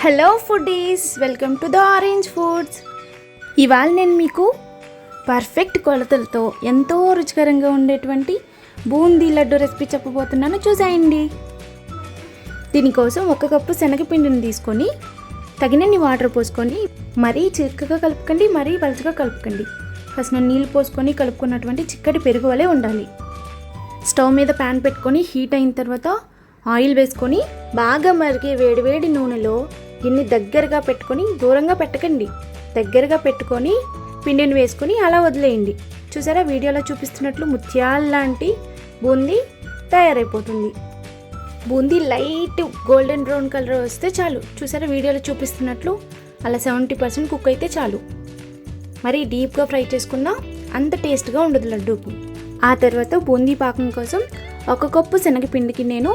Hello foodies, welcome to the orange foods. ఇవాళ నేను మీకు పర్ఫెక్ట్ కొలతలతో ఎంతో రుచికరంగా ఉండేటువంటి బూందీ లడ్డు రెసిపీ చెప్పబోతున్నాను, చూసేయండి. దీనికోసం 1 కప్పు శనగపిండిని తీసుకొని తగినన్ని వాటర్ పోసుకొని మరీ చిక్కగా కలుపుకండి, మరీ పలుచగా కలుపుకండి. ఫస్ట్ నేను నీళ్ళు పోసుకొని కలుపుకున్నటువంటి చిక్కటి పెరుగు వలె ఉండాలి. స్టవ్ మీద ప్యాన్ పెట్టుకొని హీట్ అయిన తర్వాత ఆయిల్ వేసుకొని బాగా మరిగే వేడివేడి నూనెలో గిన్నె దగ్గరగా పెట్టుకొని, దూరంగా పెట్టకండి, దగ్గరగా పెట్టుకొని పిండిని వేసుకొని అలా వదిలేయండి. చూసారా, వీడియోలో చూపిస్తున్నట్లు ముత్యాల లాంటి బూందీ తయారైపోతుంది. Boondi light golden brown colour వస్తే చాలు. చూసారా, వీడియోలో చూపిస్తున్నట్లు అలా 70% కుక్ అయితే చాలు. మరి డీప్గా ఫ్రై చేసుకున్నా అంత టేస్ట్గా ఉండదు లడ్డూకి. ఆ తర్వాత బూందీ పాకం కోసం 1 కప్పు శనగపిండికి నేను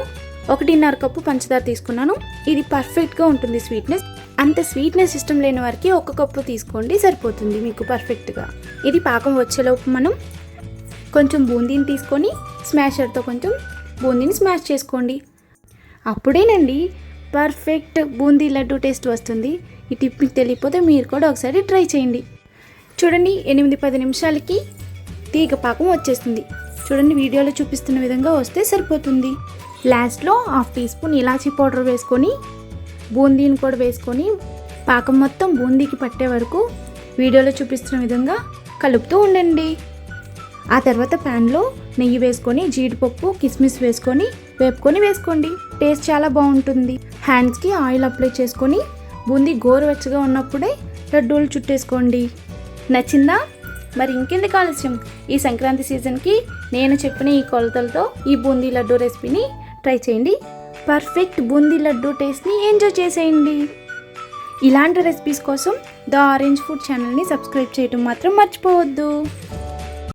1.5 కప్పు పంచదార తీసుకున్నాను. ఇది పర్ఫెక్ట్గా ఉంటుంది స్వీట్నెస్. అంత స్వీట్నెస్ ఇష్టం లేని వారికి 1 కప్పు తీసుకోండి, సరిపోతుంది మీకు పర్ఫెక్ట్గా. ఇది పాకం వచ్చేలోపు మనం కొంచెం బూందీని తీసుకొని స్మాషర్తో కొంచెం బూందీని స్మాష్ చేసుకోండి. అప్పుడేనండి పర్ఫెక్ట్ బూందీ లడ్డు టేస్ట్ వస్తుంది. ఈ టిప్ మీకు తెలియకపోతే మీరు కూడా ఒకసారి ట్రై చేయండి. చూడండి, 8-10 నిమిషాలకి తీగ పాకం వచ్చేస్తుంది. చూడండి, వీడియోలో చూపిస్తున్న విధంగా వస్తే సరిపోతుంది. లాస్ట్లో 1/2 టీ స్పూన్ ఇలాచీ పౌడర్ వేసుకొని బూందీని కూడా వేసుకొని పాకం మొత్తం బూందీకి పట్టే వరకు వీడియోలో చూపిస్తున్న విధంగా కలుపుతూ ఉండండి. ఆ తర్వాత ప్యాన్లో నెయ్యి వేసుకొని జీడిపప్పు, కిస్మిస్ వేసుకొని వేసుకోండి. టేస్ట్ చాలా బాగుంటుంది. హ్యాండ్స్కి ఆయిల్ అప్లై చేసుకొని బూందీ గోరువెచ్చగా ఉన్నప్పుడే లడ్డూలు చుట్టేసుకోండి. నచ్చిందా? మరి ఇంకెందుకు ఆలస్యం, ఈ సంక్రాంతి సీజన్కి నేను చెప్పిన ఈ కొలతలతో ఈ బూందీ లడ్డు రెసిపీని ట్రై చేయండి. పర్ఫెక్ట్ బూందీ లడ్డు టేస్ట్ని ఎంజాయ్ చేసేయండి. ఇలాంటి రెసిపీస్ కోసం ద ఆరెంజ్ ఫుడ్ ఛానల్ని సబ్స్క్రైబ్ చేయడం మాత్రం మర్చిపోవద్దు.